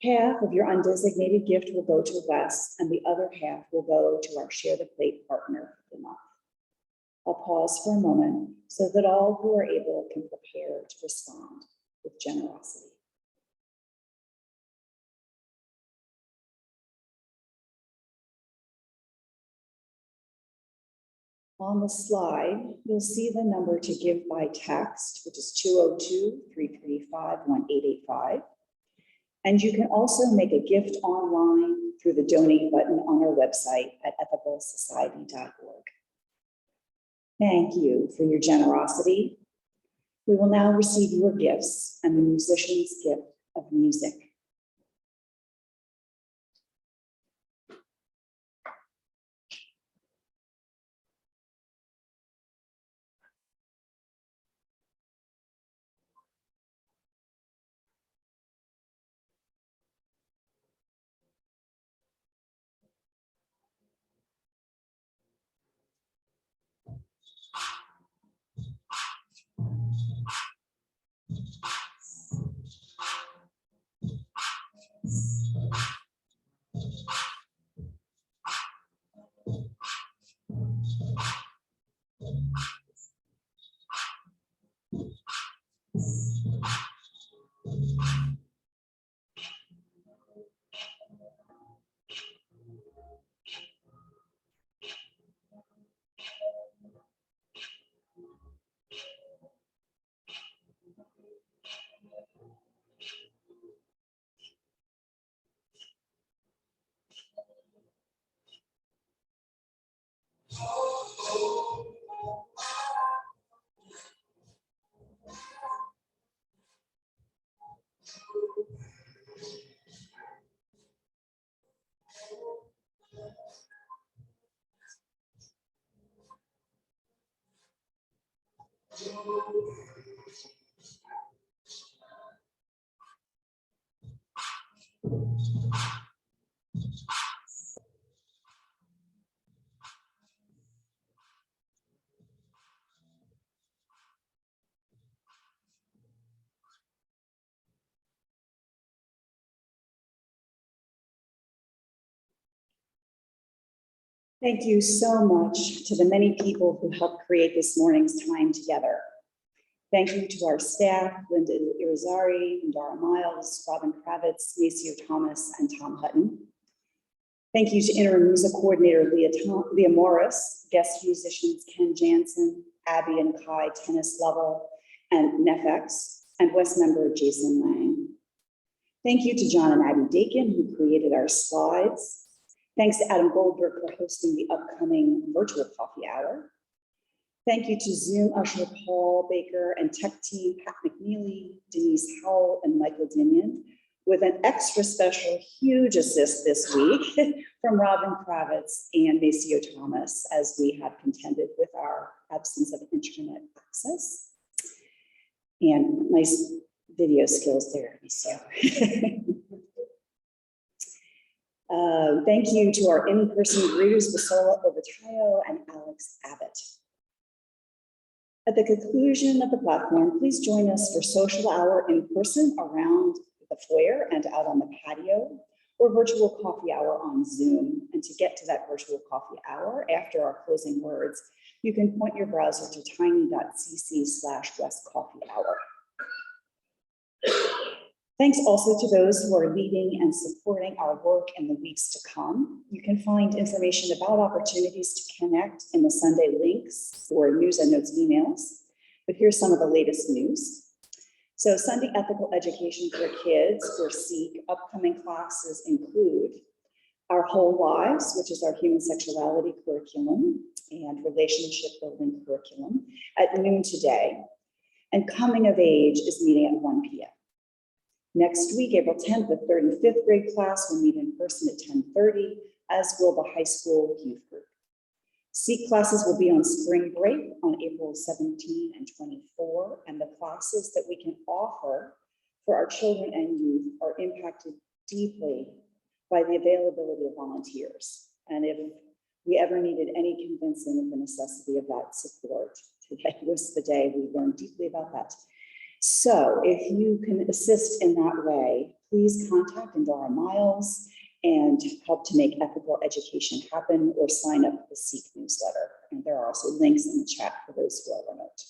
Half of your undesignated gift will go to Wes, and the other half will go to our Share the Plate partner of the month. I'll pause for a moment so that all who are able can prepare to respond with generosity. On the slide, you'll see the number to give by text, which is 202-335-1885. And you can also make a gift online through the donate button on our website at ethicalsociety.org. Thank you for your generosity. We will now receive your gifts and the musician's gift of music. Thank you so much to the many people who helped create this morning's time together. Thank you to our staff, Linda Irizarry, Dara Miles, Robin Kravitz, Maceo Thomas, and Tom Hutton. Thank you to Interim Music Coordinator Leah Morris, guest musicians Ken Jansen, Abby and Kai Tennis Level, and Nefex, and West member Jason Lang. Thank you to John and Abby Dakin, who created our slides. Thanks to Adam Goldberg for hosting the upcoming virtual coffee hour. Thank you to Zoom usher Paul Baker and tech team Pat McNeely, Denise Howell, and Michael Dinion, with an extra special huge assist this week from Robin Kravitz and Maceo Thomas, as we have contended with our absence of internet access. And nice video skills there, Maceo. Thank you to our in-person greeters, Basola Overtayo and Alex Abbott. At the conclusion of the platform, please join us for social hour in person around the foyer and out on the patio, or virtual coffee hour on Zoom. And to get to that virtual coffee hour after our closing words, you can point your browser to tiny.cc/westcoffeehour. Thanks also to those who are leading and supporting our work in the weeks to come. You can find information about opportunities to connect in the Sunday links or news and notes emails, but here's some of the latest news. So Sunday Ethical Education for Kids, or SEEK, upcoming classes include Our Whole Lives, which is our human sexuality curriculum and relationship building curriculum, at noon today. And Coming of Age is meeting at 1 p.m. Next week, April 10th, the 3rd and 5th grade class will meet in person at 10:30. as will the high school youth group. SEEK classes will be on spring break on April 17 and 24, and the classes that we can offer for our children and youth are impacted deeply by the availability of volunteers. And if we ever needed any convincing of the necessity of that support, today was the day we learned deeply about that. So if you can assist in that way, please contact Indara Miles and help to make ethical education happen, or sign up for the SEEK newsletter. And there are also links in the chat for those who are remote.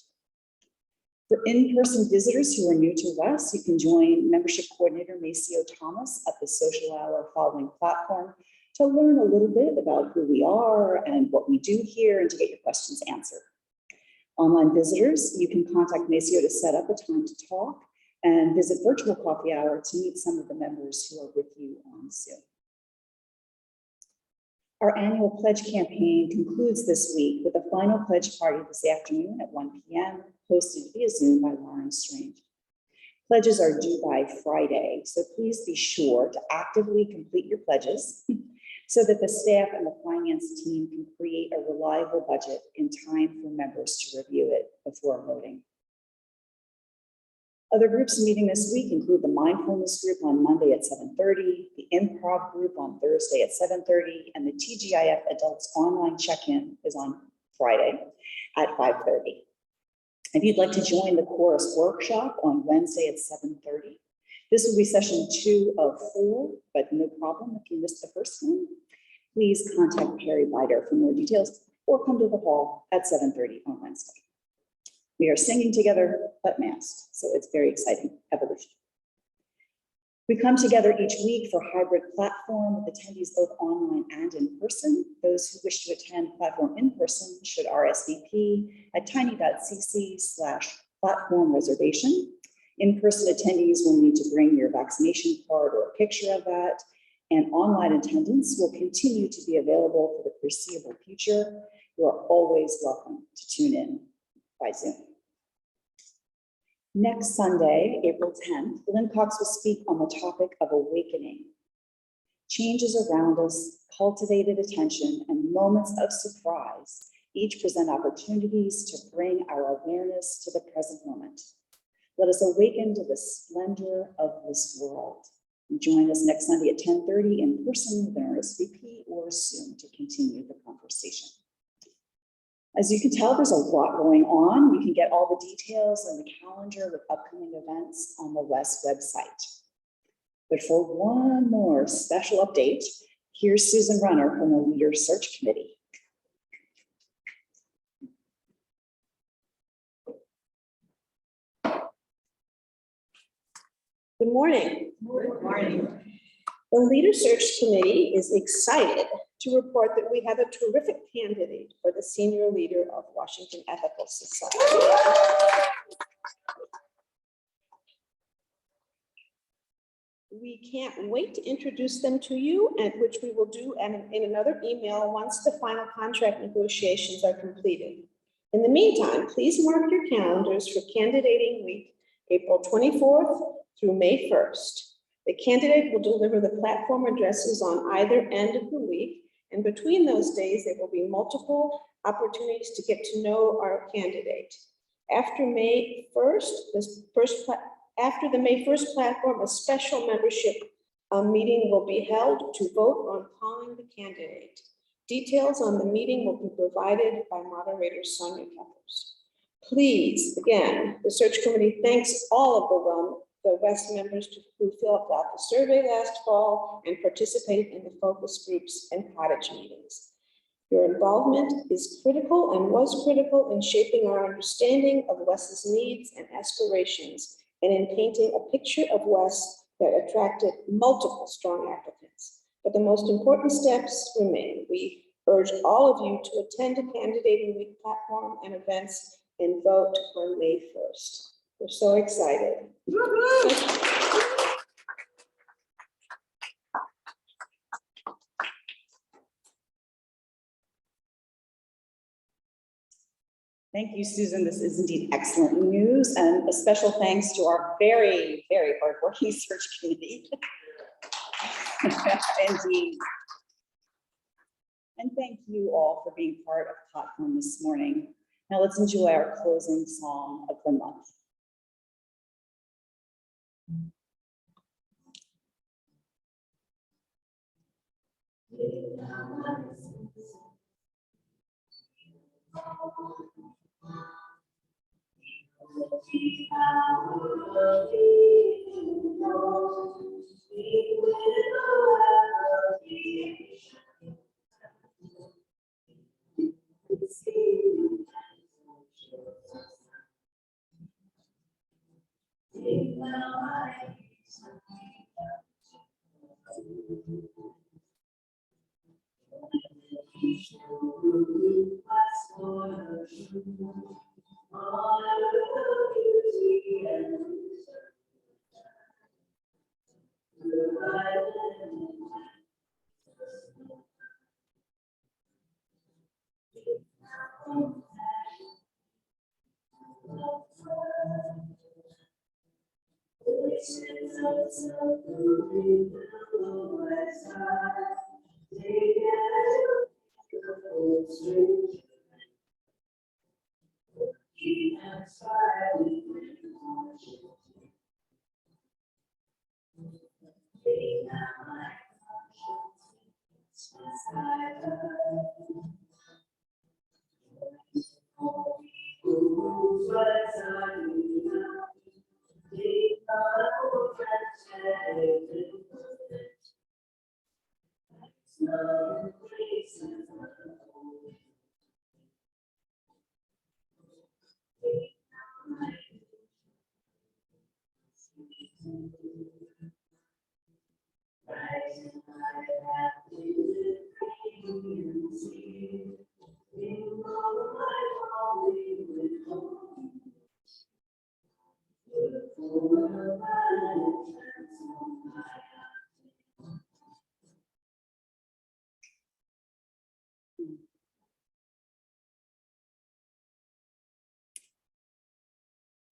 For in-person visitors who are new to us, you can join Membership Coordinator Maceo Thomas at the social hour following platform to learn a little bit about who we are and what we do here, and to get your questions answered. Online visitors, you can contact Maceo to set up a time to talk, and visit virtual coffee hour to meet some of the members who are with you on Zoom. Our annual pledge campaign concludes this week with a final pledge party this afternoon at 1 p.m. hosted via Zoom by Lauren Strange. Pledges are due by Friday, so please be sure to actively complete your pledges so that the staff and the finance team can create a reliable budget in time for members to review it before voting. Other groups meeting this week include the mindfulness group on Monday at 7:30, the improv group on Thursday at 7:30, and the TGIF adults online check-in is on Friday at 5:30. If you'd like to join the chorus workshop on Wednesday at 7:30, this will be session 2 of 4, but no problem if you missed the first one. Please contact Perry Bider for more details, or come to the hall at 7:30 on Wednesday. We are singing together, but masked, so it's very exciting evolution. We come together each week for hybrid platform with attendees both online and in person. Those who wish to attend platform in person should RSVP at tiny.cc/platform reservation. In-person attendees will need to bring your vaccination card or a picture of that, and online attendance will continue to be available for the foreseeable future. You are always welcome to tune in by Zoom. Next Sunday, April 10th, Lynn Cox will speak on the topic of awakening. Changes around us, cultivated attention, and moments of surprise each present opportunities to bring our awareness to the present moment. Let us awaken to the splendor of this world. And join us next Sunday at 10:30 in person with an RSVP or Zoom to continue the conversation. As you can tell, there's a lot going on. You can get all the details and the calendar with upcoming events on the WES website. But for one more special update, here's Susan Runner from the Leader Search Committee. Good morning. Good morning. The Leader Search Committee is excited to report that we have a terrific candidate for the senior leader of Washington Ethical Society. We can't wait to introduce them to you, and which we will do in another email once the final contract negotiations are completed. In the meantime, please mark your calendars for candidating week, April 24th through May 1st. The candidate will deliver the platform addresses on either end of the week, and between those days, there will be multiple opportunities to get to know our candidate. After May 1st, after the May 1st platform, a special membership meeting will be held to vote on calling the candidate. Details on the meeting will be provided by moderator Sonia Peppers. Please, again, the search committee thanks all of the WES members who filled out the survey last fall and participated in the focus groups and cottage meetings. Your involvement is critical and was critical in shaping our understanding of WES's needs and aspirations, and in painting a picture of WES that attracted multiple strong applicants. But the most important steps remain. We urge all of you to attend a candidating week platform and events and vote on May 1st. We're so excited. Thank you, Susan. This is indeed excellent news, and a special thanks to our very, very hardworking search committee. Indeed. And thank you all for being part of the platform this morning. Now let's enjoy our closing song of the month.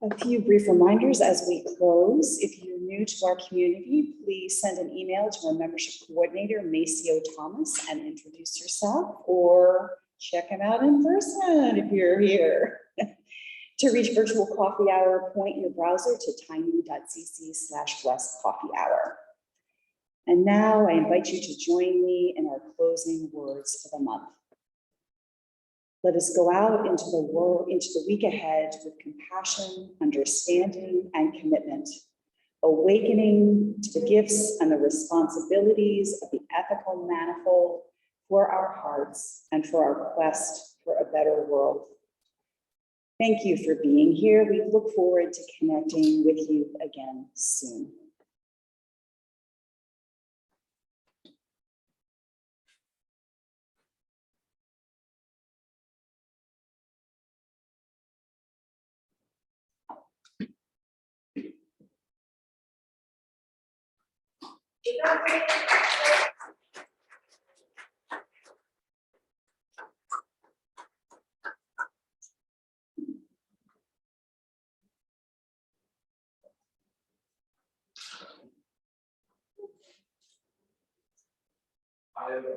A few brief reminders as we close. If you're new to our community, please send an email to our membership coordinator, Maceo Thomas, and introduce yourself, or check him out in person if you're here. To reach virtual coffee hour, point your browser to tiny.cc/blesscoffeehour. And now I invite you to join me in our closing words for the month. Let us go out into the world, into the week ahead with compassion, understanding, and commitment, awakening to the gifts and the responsibilities of the ethical manifold for our hearts and for our quest for a better world. Thank you for being here. We look forward to connecting with you again soon. I have a